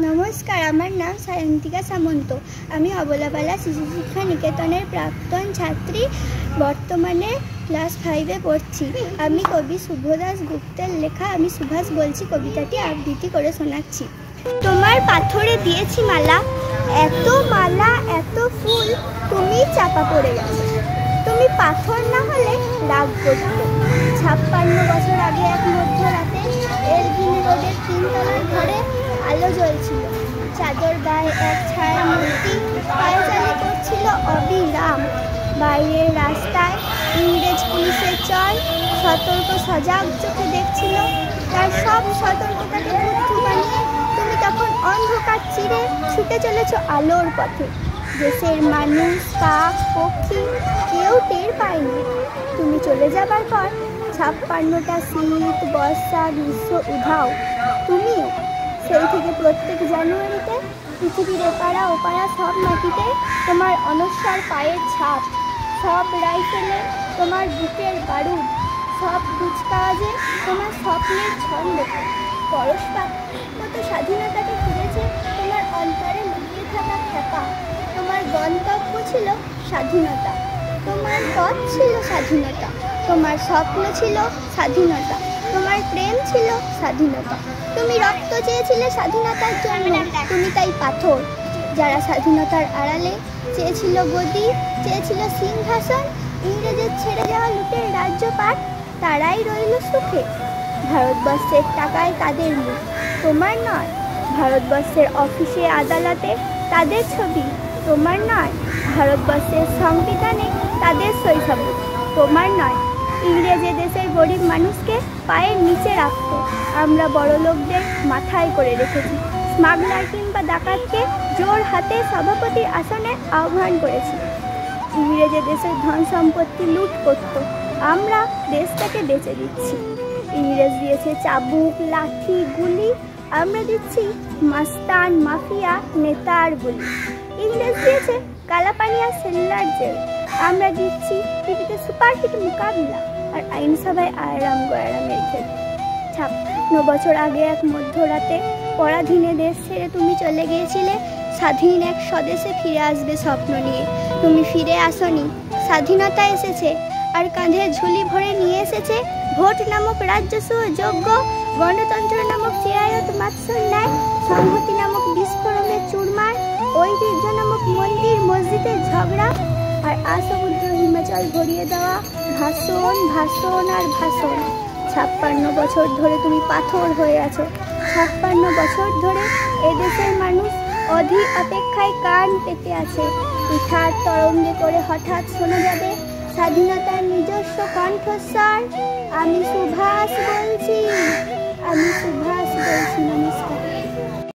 নমস্কার, আমার নাম সায়ন্তিকা সামন্ত। আমি অবলাপালা শিশু শিক্ষা নিকেতনের প্রাক্তন ছাত্রী। বর্তমানে ক্লাস 5-এ পড়ছি। আমি কবি শুভদাস গুপ্তের লেখা আমি সুভাষ বলছি কবিতাটি আবৃত্তি করে শোনাচ্ছি। তোমার পাথরে দিয়েছি মালা, এত ফুল তুমি চাপা পড়ে গেছো। তুমি পাথর না হলে রাগ করতে। 56 বছর আগে এক মধ্যরাতে এলগিন রোডের 3 তলার ঘরে আলো জ্বলছিল। চাদর গায়ে এক ছায়া মূর্তি পায়চারি করছিল অবিরাম। বাইরের রাস্তায় ইংরেজ পুলিশের চর সতর্ক সজাগ চোখে দেখছিল। তার সব সতর্কতাকে বুদ্ধি বানিয়ে তুমি তখন অন্ধকার চিরে ছুটে চলেছ আলোর পথে। দেশের মানুষ, কাক, পক্ষী কেউ টের পায়নি। তুমি চলে যাবার পর 56টা শীত, বর্ষা, গ্রীষ্ম উধাও। তুমিও সেই থেকে প্রত্যেক জানুয়ারিতে পৃথিবীর এপাড়া ওপাড়া সব মাটিতে তোমার অনস্বর পায়ের ছাপ, সব রাইফেলে তোমার বুকের বারুদ, সব কুচকাওয়াজে তোমার স্বপ্নের ছন্দ। পরশপাত মতো স্বাধীনতাকে খুঁজেছে তোমার অন্তরে লুকিয়ে থাকা খ্যাপা। তোমার গন্তব্য ছিল স্বাধীনতা, তোমার পথ ছিল স্বাধীনতা, তোমার স্বপ্ন ছিল স্বাধীনতা, তোমার প্রেম ছিল স্বাধীনতা। তুমি রক্ত চেয়েছিলে স্বাধীনতার জন্য, তুমি তাই পাথর। যারা স্বাধীনতার আড়ালে চেয়েছিল গদি, চেয়েছিল সিংহাসন, ইংরেজের ছেড়ে যাওয়া লুটের রাজ্যপাট, তারাই রইল সুখে। ভারতবর্ষের টাকায় তাদের মুখ, তোমার নয়। ভারতবর্ষের অফিসে আদালতে তাদের ছবি, তোমার নয়। ভারতবর্ষের সংবিধানে তাদের শৈশবুক, তোমার নয়। ইংরেজে দেশের গরিব মানুষকে পায়ের নিচে রাখত, আমরা বড় লোকদের মাথায় করে রেখেছি। স্মাগলার কিংবা ডাকাতকে জোর হাতে সভাপতির আসনে আহ্বান করেছি। ইংরেজে দেশের ধন সম্পত্তি লুট করত, আমরা দেশটাকে বেচে দিচ্ছি। ইংরেজ দিয়েছে চাবুক, লাঠি, গুলি, আমরা দিচ্ছি মাস্তান, মাফিয়া, নেতার গুলি। ইংরেজ দিয়েছে কালাপানি আর সেলুলার জেল, আমরা দিচ্ছি টিভিতে সুপারহিট মোকাবিলা আর আইনসভায় আয়রাম গয়রামের খেল। 56 বছর আগে এক মধ্যরাতে পরাধীনে দেশ ছেড়ে তুমি চলে গিয়েছিলে স্বাধীন এক স্বদেশে ফিরে আসবে স্বপ্ন নিয়ে। তুমি ফিরে আসনি, স্বাধীনতা এসেছে আর কাঁধে ঝুলি ভরে নিয়ে এসেছে ভোট নামক রাজস্ব যোগ্য, গণতন্ত্র নামক চেয়ারত মাৎসর ন্যায়, সংহতি নামক বিস্ফোরণের চুরমার, ঐতিহ্য নামক মন্দির মসজিদের ঝগড়া, আর আসমুদ্র হিমাচল ভরিয়ে দেওয়া ভাষণ, ভাষণ আর ভাষণ। 56 বছর ধরে তুমি পাথর হয়ে আছো। 56 বছর ধরে এদেশের মানুষ অধীর অপেক্ষায় কান পেতে আছে। পিঠার তরঙ্গে করে হঠাৎ শোনা যাবে স্বাধীনতার নিজস্ব কণ্ঠস্বর, আমি সুভাষ বলছি।